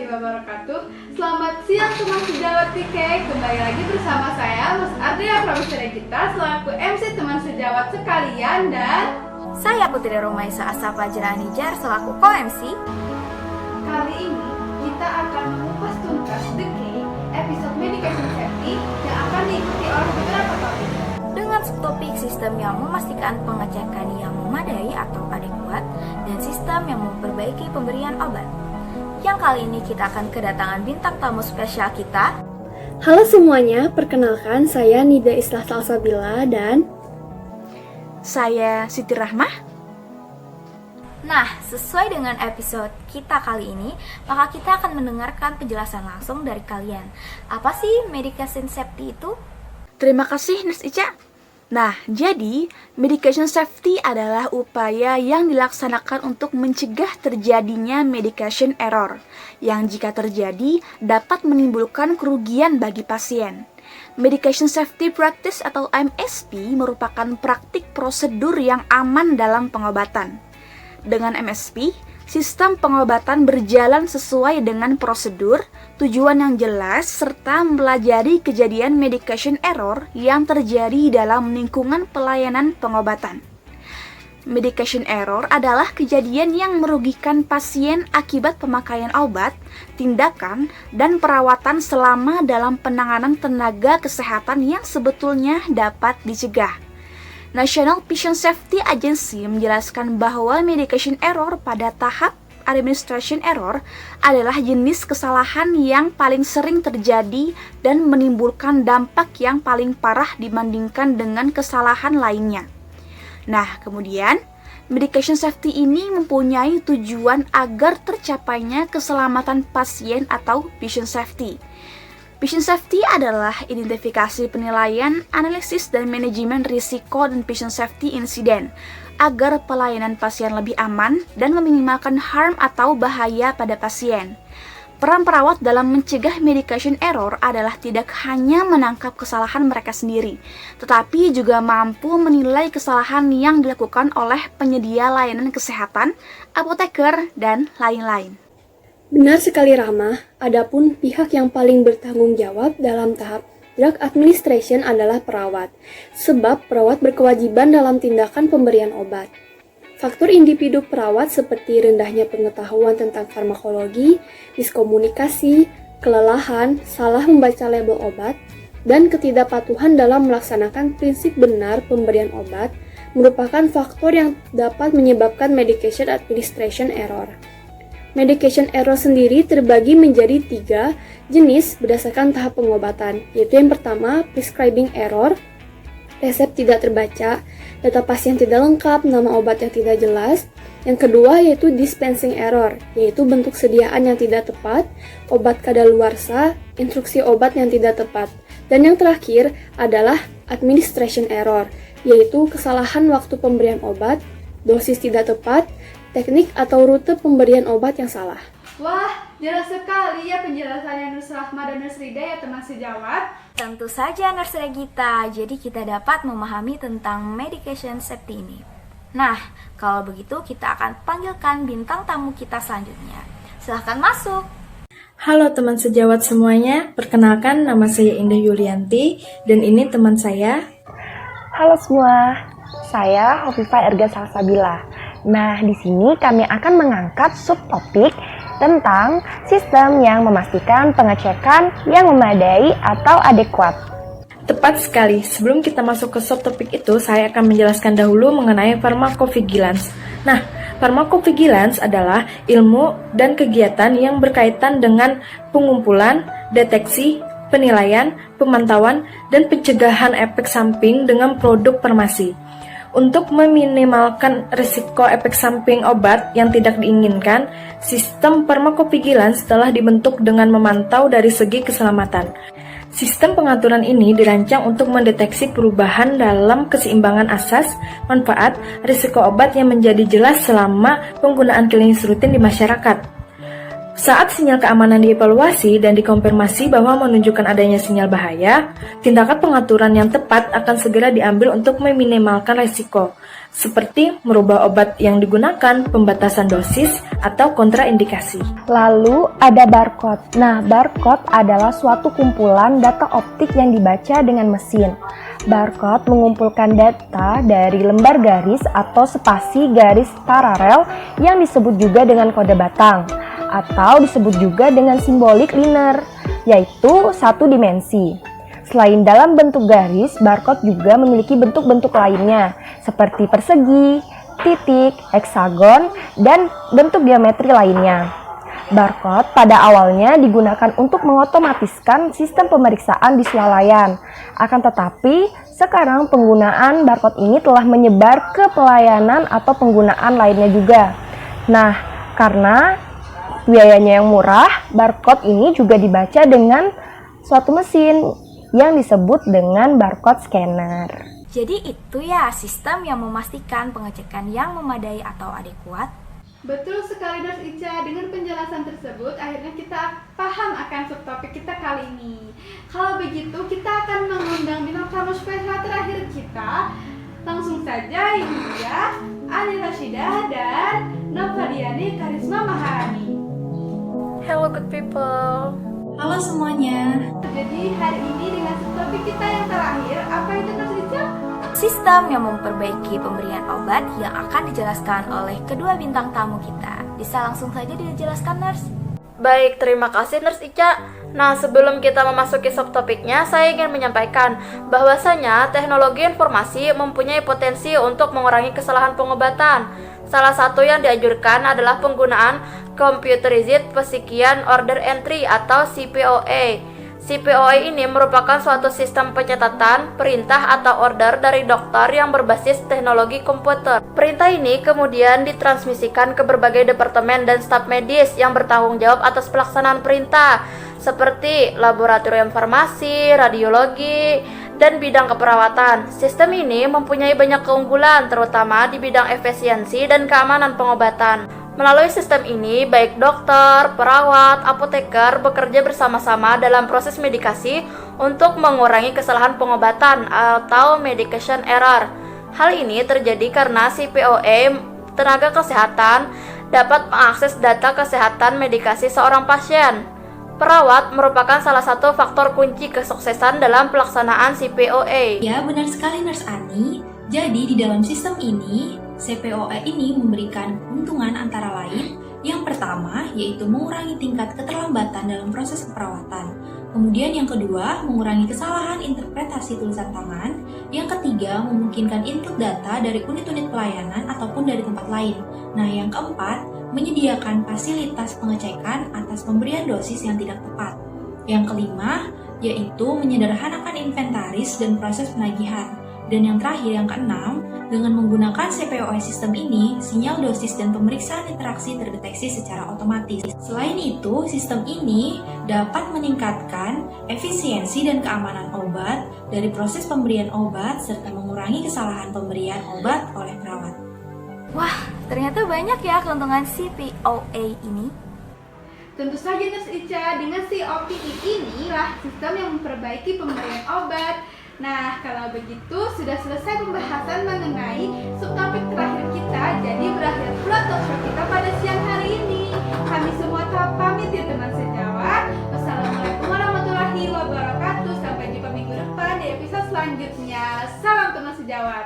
wabarakatuh. Selamat siang teman sejawat TK. Kembali lagi bersama saya Mas Ardea Prameswari kita selaku MC teman sejawat sekalian, dan saya Putri Romaisa Asa Pelajaran Nijar selaku co-MC. Kali ini kita akan mengupas tuntas The K episode Medication Safety yang akan diikuti oleh beberapa topik. Dengan subtopik sistem yang memastikan pengecekan yang memadai atau adekuat dan sistem yang memperbaiki pemberian obat. Yang kali ini kita akan kedatangan bintang tamu spesial kita. Halo semuanya, perkenalkan saya Nida Islah Salsabila dan saya Siti Rahmah. Nah, sesuai dengan episode kita kali ini, maka kita akan mendengarkan penjelasan langsung dari kalian. Apa sih medication safety itu? Terima kasih, Nurse Ica. Nah, jadi medication safety adalah upaya yang dilaksanakan untuk mencegah terjadinya medication error, yang jika terjadi dapat menimbulkan kerugian bagi pasien. Medication Safety Practice atau MSP merupakan praktik prosedur yang aman dalam pengobatan. Dengan MSP, sistem pengobatan berjalan sesuai dengan prosedur, tujuan yang jelas, serta mempelajari kejadian medication error yang terjadi dalam lingkungan pelayanan pengobatan. Medication error adalah kejadian yang merugikan pasien akibat pemakaian obat, tindakan, dan perawatan selama dalam penanganan tenaga kesehatan yang sebetulnya dapat dicegah. National Patient Safety Agency menjelaskan bahwa medication error pada tahap administration error adalah jenis kesalahan yang paling sering terjadi dan menimbulkan dampak yang paling parah dibandingkan dengan kesalahan lainnya. Nah, kemudian medication safety ini mempunyai tujuan agar tercapainya keselamatan pasien atau patient safety. Patient safety adalah identifikasi penilaian, analisis, dan manajemen risiko dan patient safety insiden agar pelayanan pasien lebih aman dan meminimalkan harm atau bahaya pada pasien. Peran perawat dalam mencegah medication error adalah tidak hanya menangkap kesalahan mereka sendiri, tetapi juga mampu menilai kesalahan yang dilakukan oleh penyedia layanan kesehatan, apoteker, dan lain-lain. benar sekali Rahma, adapun pihak yang paling bertanggung jawab dalam tahap drug administration adalah perawat, sebab perawat berkewajiban dalam tindakan pemberian obat. Faktor individu perawat seperti rendahnya pengetahuan tentang farmakologi, miskomunikasi, kelelahan, salah membaca label obat, dan ketidakpatuhan dalam melaksanakan prinsip benar pemberian obat merupakan faktor yang dapat menyebabkan medication administration error. Medication error sendiri terbagi menjadi 3 jenis berdasarkan tahap pengobatan, yaitu yang pertama, prescribing error, resep tidak terbaca, data pasien tidak lengkap, nama obat yang tidak jelas. Yang kedua yaitu dispensing error, yaitu bentuk sediaan yang tidak tepat, obat kadaluarsa, instruksi obat yang tidak tepat. Dan yang terakhir adalah administration error, yaitu kesalahan waktu pemberian obat, dosis tidak tepat, teknik atau rute pemberian obat yang salah. Wah, jelas sekali ya penjelasannya Nurse Rahma dan Nurse Rida ya teman sejawat. Tentu saja Nurse Regita, jadi kita dapat memahami tentang medication safety ini. Nah, kalau begitu kita akan panggilkan bintang tamu kita selanjutnya. Silahkan masuk. Halo teman sejawat semuanya, perkenalkan nama saya Indah Yulianti dan ini teman saya. Halo semua, saya Hovifa Erga Salsabila. Nah, di sini kami akan mengangkat subtopik tentang sistem yang memastikan pengecekan yang memadai atau adekuat. Tepat sekali, sebelum kita masuk ke subtopik itu, saya akan menjelaskan dahulu mengenai pharmacovigilance. Nah, pharmacovigilance adalah ilmu dan kegiatan yang berkaitan dengan pengumpulan, deteksi, penilaian, pemantauan, dan pencegahan efek samping dengan produk farmasi. Untuk meminimalkan risiko efek samping obat yang tidak diinginkan, sistem pharmacovigilance telah dibentuk dengan memantau dari segi keselamatan. Sistem pengaturan ini dirancang untuk mendeteksi perubahan dalam keseimbangan asas, manfaat, risiko obat yang menjadi jelas selama penggunaan klinis rutin di masyarakat. Saat sinyal keamanan dievaluasi dan dikonfirmasi bahwa menunjukkan adanya sinyal bahaya, tindakan pengaturan yang tepat akan segera diambil untuk meminimalkan risiko. seperti merubah obat yang digunakan, pembatasan dosis, atau kontraindikasi. Lalu ada barcode. Nah, barcode adalah suatu kumpulan data optik yang dibaca dengan mesin. Barcode mengumpulkan data dari lembar garis atau spasi garis paralel yang disebut juga dengan kode batang, atau disebut juga dengan simbolik linear, yaitu satu dimensi. Selain dalam bentuk garis, barcode juga memiliki bentuk-bentuk lainnya, seperti persegi, titik, heksagon, dan bentuk geometri lainnya. Barcode pada awalnya digunakan untuk mengotomatiskan sistem pemeriksaan di swalayan. Akan tetapi, sekarang penggunaan barcode ini telah menyebar ke pelayanan atau penggunaan lainnya juga. Nah, karena biayanya yang murah, barcode ini juga dibaca dengan suatu mesin yang disebut dengan barcode scanner. Jadi itu ya sistem yang memastikan pengecekan yang memadai atau adekuat. Betul sekali Nurse Ica, dengan penjelasan tersebut akhirnya kita paham akan subtopik kita kali ini. Kalau begitu kita akan mengundang bintang tamu spesial terakhir kita. Langsung saja ini dia Ani Rashidah dan Novadiani Karisma Maharani. Hello good people. Halo semuanya. Jadi hari ini dengan subtopik kita yang terakhir, apa itu Nurse Ica? Sistem yang memperbaiki pemberian obat yang akan dijelaskan oleh kedua bintang tamu kita. Bisa langsung saja dijelaskan, Nurse? Baik, terima kasih Nurse Ica. Nah, sebelum kita memasuki subtopiknya, saya ingin menyampaikan bahwasanya teknologi informasi mempunyai potensi untuk mengurangi kesalahan pengobatan. Salah satu yang dianjurkan adalah penggunaan Computerized Physician Order Entry atau CPOA. CPOA ini merupakan suatu sistem pencatatan perintah atau order dari dokter yang berbasis teknologi komputer. Perintah ini kemudian ditransmisikan ke berbagai departemen dan staf medis yang bertanggung jawab atas pelaksanaan perintah, seperti laboratorium farmasi, radiologi, dan bidang keperawatan. Sistem ini mempunyai banyak keunggulan, terutama di bidang efisiensi dan keamanan pengobatan. Melalui sistem ini, baik dokter, perawat, apoteker bekerja bersama-sama dalam proses medikasi untuk mengurangi kesalahan pengobatan atau medication error. Hal ini terjadi karena CPOA tenaga kesehatan dapat mengakses data kesehatan medikasi seorang pasien. Perawat merupakan salah satu faktor kunci kesuksesan dalam pelaksanaan CPOA. Ya, benar sekali Nurse Ani. Jadi di dalam sistem ini, CPOA ini memberikan keuntungan antara lain. Yang pertama, yaitu mengurangi tingkat keterlambatan dalam proses keperawatan. Kemudian yang kedua, mengurangi kesalahan interpretasi tulisan tangan. Yang ketiga, memungkinkan input data dari unit-unit pelayanan ataupun dari tempat lain. Nah, yang keempat, menyediakan fasilitas pengecekan atas pemberian dosis yang tidak tepat. Yang kelima, yaitu menyederhanakan inventaris dan proses penagihan. Dan yang terakhir, yang keenam, dengan menggunakan CPOA sistem ini, sinyal dosis dan pemeriksaan interaksi terdeteksi secara otomatis. Selain itu, sistem ini dapat meningkatkan efisiensi dan keamanan obat dari proses pemberian obat serta mengurangi kesalahan pemberian obat oleh perawat. Wah, ternyata banyak ya keuntungan CPOA ini. Tentu saja Nurse Ica, dengan COPE inilah sistem yang memperbaiki pemberian obat. Nah, kalau begitu sudah selesai pembahasan mengenai subtopik terakhir kita. Jadi berakhir pula talkshow kita pada siang hari ini. Kami semua pamit ya teman sejawat. Wassalamualaikum warahmatullahi wabarakatuh. Sampai jumpa minggu depan di episode selanjutnya. Salam teman sejawat.